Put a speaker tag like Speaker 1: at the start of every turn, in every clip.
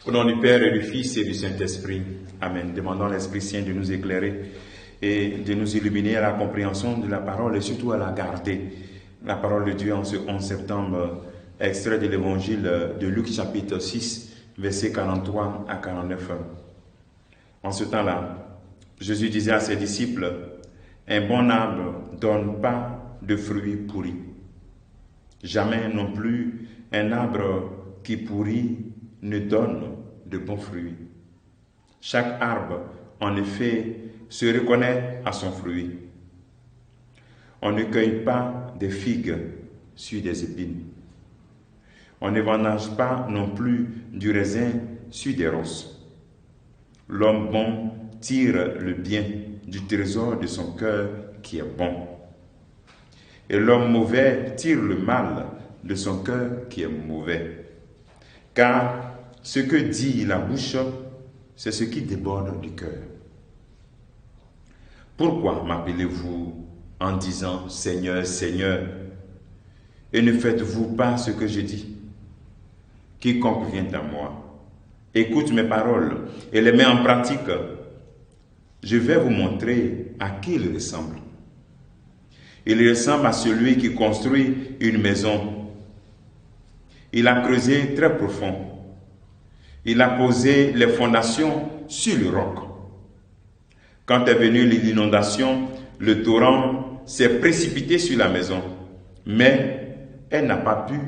Speaker 1: Au nom du Père et du Fils et du Saint-Esprit. Amen. Demandons à l'Esprit Saint de nous éclairer et de nous illuminer à la compréhension de la parole et surtout à la garder. La parole de Dieu en ce 11 septembre, extrait de l'évangile de Luc chapitre 6, versets 43 à 49. En ce temps-là, Jésus disait à ses disciples, « Un bon arbre ne donne pas de fruits pourris. Jamais non plus un arbre qui pourrit ne donne de bons fruits. Chaque arbre, en effet, se reconnaît à son fruit. On ne cueille pas des figues sur des épines. On ne vendange pas non plus du raisin sur des ronces. L'homme bon tire le bien du trésor de son cœur qui est bon. Et l'homme mauvais tire le mal de son cœur qui est mauvais. Car ce que dit la bouche, c'est ce qui déborde du cœur. Pourquoi m'appelez-vous en disant « Seigneur, Seigneur » et ne faites-vous pas ce que je dis? Quiconque vient à moi, écoute mes paroles et les met en pratique, je vais vous montrer à qui il ressemble. Il ressemble à celui qui construit une maison. Il a creusé très profond. Il a posé les fondations sur le roc. Quand est venue l'inondation, le torrent s'est précipité sur la maison, mais elle n'a pas pu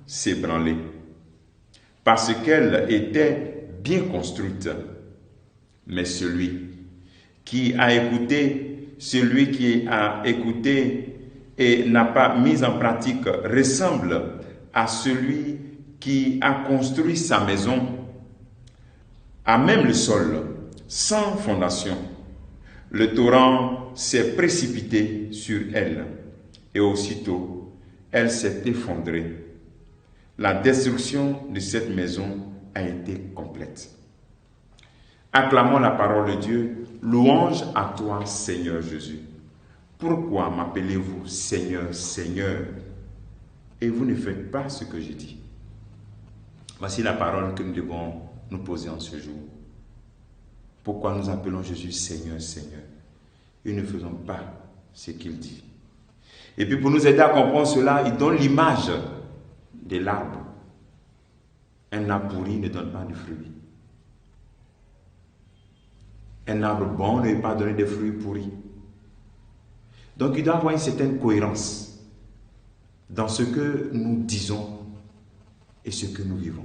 Speaker 1: s'ébranler, parce qu'elle était bien construite. Mais celui qui a écouté et n'a pas mis en pratique ressemble à celui qui a construit sa maison à même le sol, sans fondation. Le torrent s'est précipité sur elle, et aussitôt, elle s'est effondrée. La destruction de cette maison a été complète. Acclamons la parole de Dieu. Louange à toi, Seigneur Jésus. Pourquoi m'appelez-vous Seigneur, Seigneur, et vous ne faites pas ce que je dis? Voici la parole que nous devons nous poser en ce jour. Pourquoi nous appelons Jésus Seigneur, Seigneur, et ne faisons pas ce qu'il dit? Et puis pour nous aider à comprendre cela, il donne l'image de l'arbre. Un arbre pourri ne donne pas de fruits. Un arbre bon ne peut pas donner de fruits pourris. Donc il doit y avoir une certaine cohérence dans ce que nous disons et ce que nous vivons.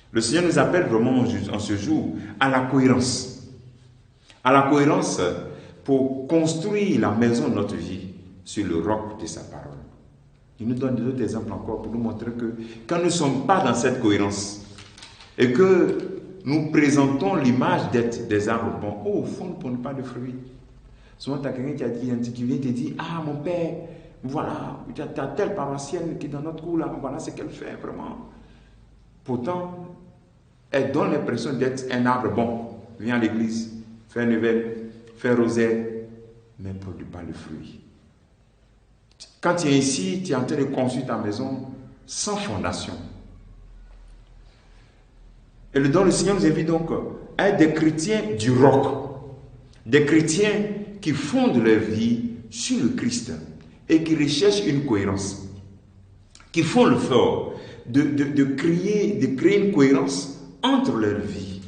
Speaker 1: Le Seigneur nous appelle vraiment en ce jour à la cohérence. À la cohérence pour construire la maison de notre vie sur le roc de sa parole. Il nous donne d'autres exemples encore pour nous montrer que quand nous ne sommes pas dans cette cohérence et que nous présentons l'image d'être des arbres bons, au fond, nous ne prenons pas de fruits. Souvent, tu as quelqu'un qui vient te dire, ah mon père, voilà, tu as telle paroissienne qui est dans notre cours là, voilà ce qu'elle fait vraiment. Pourtant, elle donne l'impression d'être un arbre bon. Viens à l'église, fais Noël, fais rosaire, mais ne produit pas le fruit. Quand tu es ici, tu es en train de construire ta maison sans fondation. Et le Seigneur nous invite donc à être des chrétiens du roc, des chrétiens qui fondent leur vie sur le Christ et qui recherchent une cohérence, qui font l'effort de créer une cohérence entre leur vie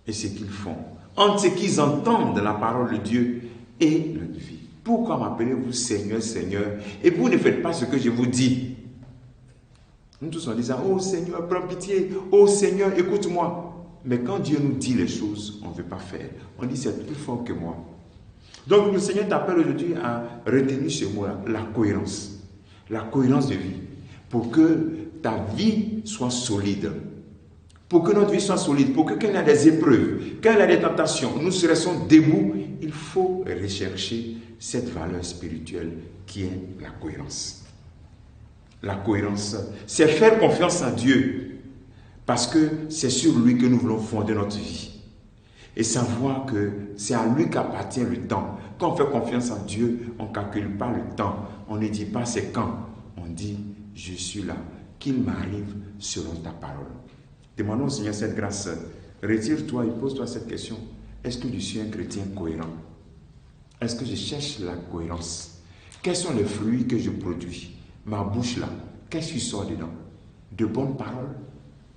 Speaker 1: et ce qu'ils font, entre ce qu'ils entendent de la parole de Dieu et leur vie. Pourquoi m'appelez-vous Seigneur, Seigneur, et vous ne faites pas ce que je vous dis? Nous tous en disant, oh Seigneur, prends pitié, oh Seigneur, écoute-moi. Mais quand Dieu nous dit les choses, on ne veut pas faire. On dit, c'est plus fort que moi. Donc le Seigneur t'appelle aujourd'hui à retenir ce mot-là, la cohérence de vie, pour que ta vie soit solide. Pour que notre vie soit solide, pour que quand il y a des épreuves, quand il y a des tentations, nous serons debout, il faut rechercher cette valeur spirituelle qui est la cohérence. La cohérence, c'est faire confiance en Dieu, parce que c'est sur lui que nous voulons fonder notre vie. Et savoir que c'est à lui qu'appartient le temps. Quand on fait confiance en Dieu, on ne calcule pas le temps. On ne dit pas c'est quand. On dit, je suis là. Qu'il m'arrive selon ta parole. Demandons au Seigneur cette grâce. Retire-toi et pose-toi cette question. Est-ce que je suis un chrétien cohérent? Est-ce que je cherche la cohérence? Quels sont les fruits que je produis? Ma bouche là, qu'est-ce qui sort dedans? De bonnes paroles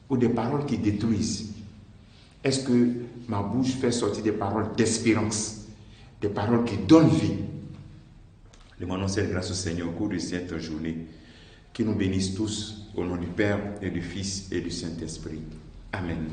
Speaker 1: ou des paroles qui détruisent? Est-ce que ma bouche fait sortir des paroles d'espérance, des paroles qui donnent vie? Demandons cette grâce au Seigneur au cours de cette journée, qui nous bénisse tous au nom du Père et du Fils et du Saint-Esprit. Amen.